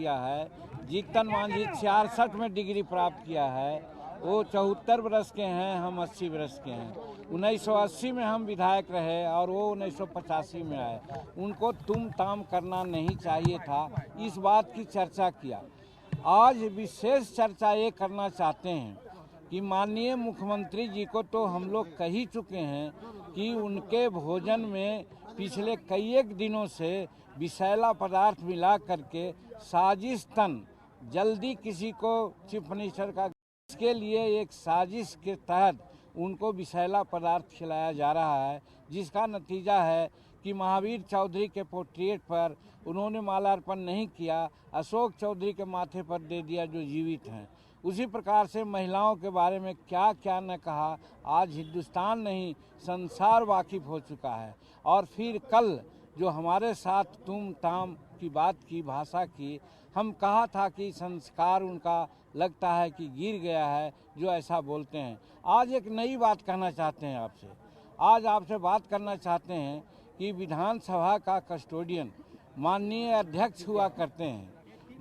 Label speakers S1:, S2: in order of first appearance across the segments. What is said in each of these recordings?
S1: किया है। जीतन मांझी 66 में डिग्री प्राप्त किया है, वो 74 वर्ष के हैं, हम 80 वर्ष के हैं। 1980 में हम विधायक रहे और वो 1985 में आए। उनको तुम ताम करना नहीं चाहिए था, इस बात की चर्चा किया। आज विशेष चर्चा ये करना चाहते हैं कि माननीय मुख्यमंत्री जी को तो हम लोग कह ही चुके हैं कि उनके भोजन में पिछले कई एक दिनों से विषैला पदार्थ मिला करके साजिश तन जल्दी किसी को चीफ मिनिस्टर का इसके लिए एक साजिश के तहत उनको विषैला पदार्थ खिलाया जा रहा है, जिसका नतीजा है कि महावीर चौधरी के पोर्ट्रेट पर उन्होंने माल्यार्पण नहीं किया, अशोक चौधरी के माथे पर दे दिया जो जीवित हैं। उसी प्रकार से महिलाओं के बारे में क्या क्या न कहा, आज हिंदुस्तान नहीं संसार वाकिफ हो चुका है। और फिर कल जो हमारे साथ तुम ताम की बात की, भाषा की, हम कहा था कि संस्कार उनका लगता है कि गिर गया है जो ऐसा बोलते हैं। आज एक नई बात कहना चाहते हैं आपसे, आज आपसे बात करना चाहते हैं कि विधानसभा का कस्टोडियन माननीय अध्यक्ष हुआ करते हैं।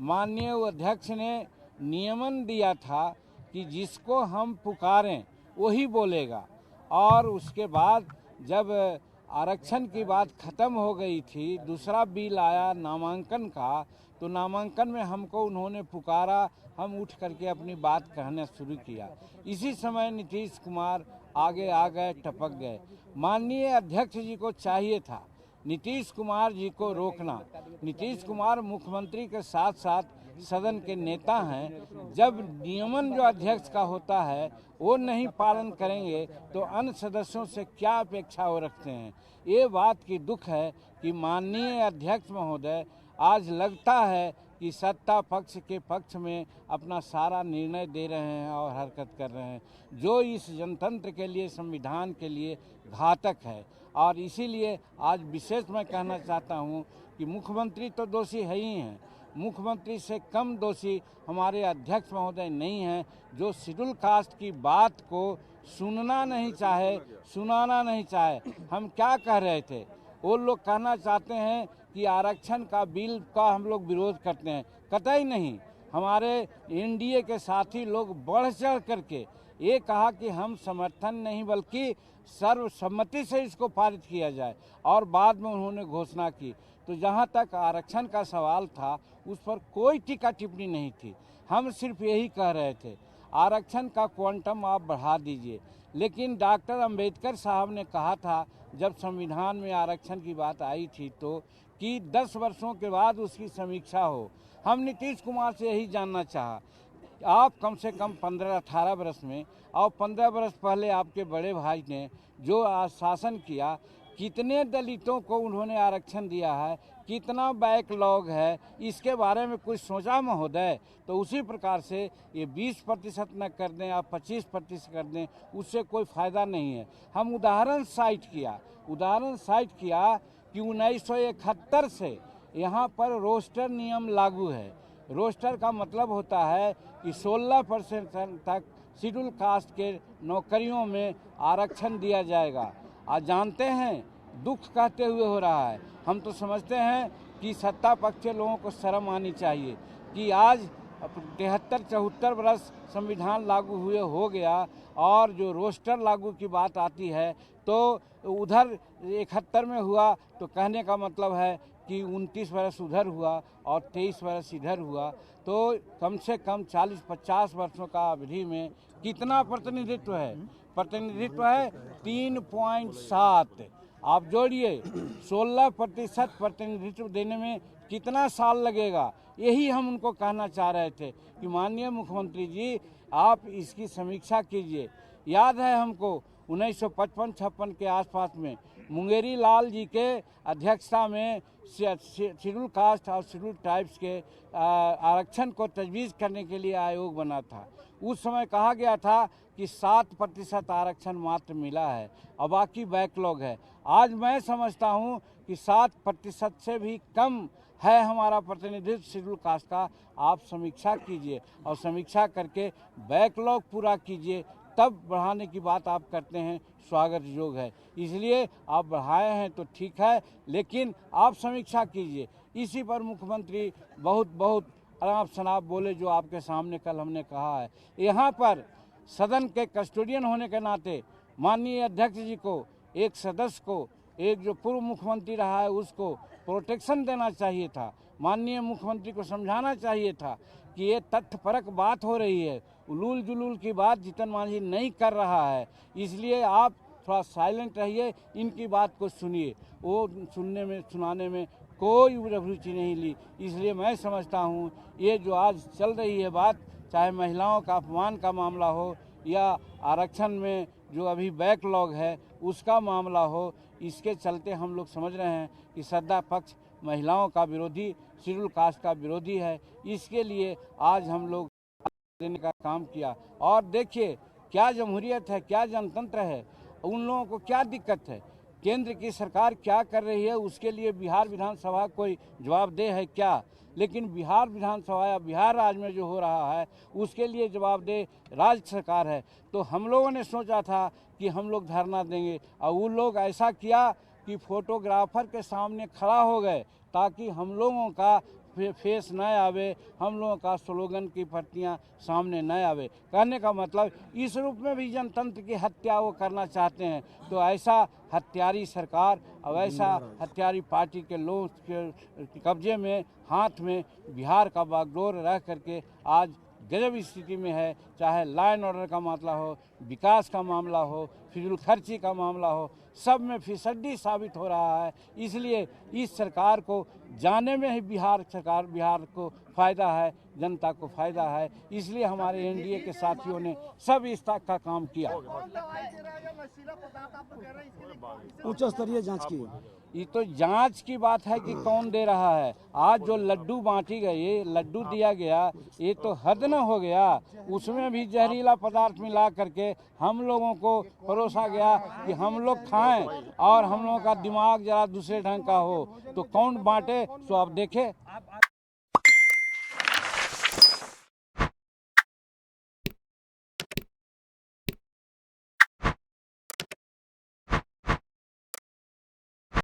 S1: माननीय अध्यक्ष ने नियमन दिया था कि जिसको हम पुकारें वही बोलेगा, और उसके बाद जब आरक्षण की बात खत्म हो गई थी, दूसरा बिल आया नामांकन का, तो नामांकन में हमको उन्होंने पुकारा, हम उठ करके अपनी बात कहना शुरू किया। इसी समय नीतीश कुमार आगे आ गए, टपक गए। माननीय अध्यक्ष जी को चाहिए था नीतीश कुमार जी को रोकना। नीतीश कुमार मुख्यमंत्री के साथ साथ सदन के नेता हैं। जब नियमन जो अध्यक्ष का होता है वो नहीं पालन करेंगे तो अन्य सदस्यों से क्या अपेक्षा वो रखते हैं। ये बात की दुख है कि माननीय अध्यक्ष महोदय आज लगता है कि सत्ता पक्ष के पक्ष में अपना सारा निर्णय दे रहे हैं और हरकत कर रहे हैं, जो इस जनतंत्र के लिए, संविधान के लिए घातक है। और इसीलिए आज विशेष मैं कहना चाहता हूँ कि मुख्यमंत्री तो दोषी है ही हैं, मुख्यमंत्री से कम दोषी हमारे अध्यक्ष महोदय नहीं हैं, जो शेड्यूल कास्ट की बात को सुनना नहीं चाहे, सुनाना नहीं चाहे। हम क्या कह रहे थे, वो लोग कहना चाहते हैं कि आरक्षण का बिल का हम लोग विरोध करते हैं, कतई नहीं। हमारे एनडीए के साथी लोग बढ़ चढ़ करके ये कहा कि हम समर्थन नहीं बल्कि सर्वसम्मति से इसको पारित किया जाए, और बाद में उन्होंने घोषणा की। तो जहाँ तक आरक्षण का सवाल था उस पर कोई टीका टिप्पणी नहीं थी, हम सिर्फ यही कह रहे थे आरक्षण का क्वांटम आप बढ़ा दीजिए। लेकिन डॉक्टर अंबेडकर साहब ने कहा था जब संविधान में आरक्षण की बात आई थी तो कि 10 वर्षों के बाद उसकी समीक्षा हो। हम नीतीश कुमार से यही जानना चाहा, आप कम से कम 15-18 वर्ष में और 15 वर्ष पहले आपके बड़े भाई ने जो शासन किया, कितने दलितों को उन्होंने आरक्षण दिया है, कितना बैकलॉग है, इसके बारे में कुछ सोचा महोदय? तो उसी प्रकार से ये 20% न कर दें आप 25% कर दें, उससे कोई फ़ायदा नहीं है। हम उदाहरण साइट किया कि 1971 से यहाँ पर रोस्टर नियम लागू है। रोस्टर का मतलब होता है कि 16% तक शेड्यूल कास्ट के नौकरियों में आरक्षण दिया जाएगा। आज जानते हैं दुख कहते हुए हो रहा है। हम तो समझते हैं कि सत्ता पक्ष के लोगों को शर्म आनी चाहिए कि आज 73-74 वर्ष संविधान लागू हुए हो गया, और जो रोस्टर लागू की बात आती है तो उधर 71 में हुआ, तो कहने का मतलब है कि 29 वर्ष उधर हुआ और 23 वर्ष इधर हुआ, तो कम से कम 40-50 वर्षों का अवधि में कितना प्रतिनिधित्व है? प्रतिनिधित्व है 3.7। आप जोड़िए 16% प्रतिनिधित्व देने में कितना साल लगेगा? यही हम उनको कहना चाह रहे थे कि माननीय मुख्यमंत्री जी आप इसकी समीक्षा कीजिए। याद है हमको 1955-56 के आसपास में मुंगेरी लाल जी के अध्यक्षता में शेड्यूल कास्ट और शेड्यूल ट्राइब्स के आरक्षण को तजवीज़ करने के लिए आयोग बना था। उस समय कहा गया था कि 7% आरक्षण मात्र मिला है और बाकी बैकलॉग है। आज मैं समझता हूं कि 7% से भी कम है हमारा प्रतिनिधित्व शेड्यूल कास्ट का। आप समीक्षा कीजिए और समीक्षा करके बैकलॉग पूरा कीजिए, तब बढ़ाने की बात आप करते हैं, स्वागत योग है। इसलिए आप बढ़ाए हैं तो ठीक है, लेकिन आप समीक्षा कीजिए। इसी पर मुख्यमंत्री बहुत अनाप शनाप बोले जो आपके सामने कल हमने कहा है। यहाँ पर सदन के कस्टोडियन होने के नाते माननीय अध्यक्ष जी को, एक सदस्य को, एक जो पूर्व मुख्यमंत्री रहा है उसको प्रोटेक्शन देना चाहिए था। माननीय मुख्यमंत्री को समझाना चाहिए था कि ये तथ्यपरक बात हो रही है, उलूल जुलूल की बात जीतन मांझी नहीं कर रहा है, इसलिए आप थोड़ा साइलेंट रहिए, इनकी बात को सुनिए। वो सुनाने में कोई रुचि नहीं ली। इसलिए मैं समझता हूँ ये जो आज चल रही है बात, चाहे महिलाओं का अपमान का मामला हो या आरक्षण में जो अभी बैकलॉग है उसका मामला हो, इसके चलते हम लोग समझ रहे हैं कि सत्ता पक्ष महिलाओं का विरोधी, शेड्यूल कास्ट का विरोधी है। इसके लिए आज हम लोग देने का काम किया। और देखिए क्या जमहूरियत है, क्या जनतंत्र है, उन लोगों को क्या दिक्कत है, केंद्र की सरकार क्या कर रही है उसके लिए बिहार विधानसभा कोई जवाबदेह है क्या? लेकिन बिहार विधानसभा या बिहार राज्य में जो हो रहा है उसके लिए जवाबदेह राज्य सरकार है। तो हम लोगों ने सोचा था कि हम लोग धरना देंगे और वो लोग ऐसा किया कि फोटोग्राफर के सामने खड़ा हो गए ताकि हम लोगों का फेस न आवे, हम लोगों का स्लोगन की प्रतियां सामने न आवे। कहने का मतलब इस रूप में भी जनतंत्र की हत्या वो करना चाहते हैं। तो ऐसा हत्यारी सरकार और ऐसा हत्यारी पार्टी के लोग के कब्जे में, हाथ में बिहार का बागडोर रह करके आज गजब स्थिति में है। चाहे लॉ एंड ऑर्डर का मामला हो, विकास का मामला हो, फिजूल खर्ची का मामला हो, सब में फिसड्डी साबित हो रहा है। इसलिए इस सरकार को जाने में ही बिहार को फ़ायदा है, जनता को फ़ायदा है। इसलिए हमारे एनडीए के साथियों ने सब इस तक का काम किया।
S2: उच्च स्तरीय जांच की,
S1: ये तो जांच की बात है कि कौन दे रहा है। आज जो लड्डू बांटी गई, लड्डू दिया गया, ये तो हद न हो गया। उसमें भी जहरीला पदार्थ मिला करके हम लोगों को परोसा गया कि हम लोग खाएं और हम लोगों का दिमाग जरा दूसरे ढंग का हो। तो कौन बांटे, सो आप देखें।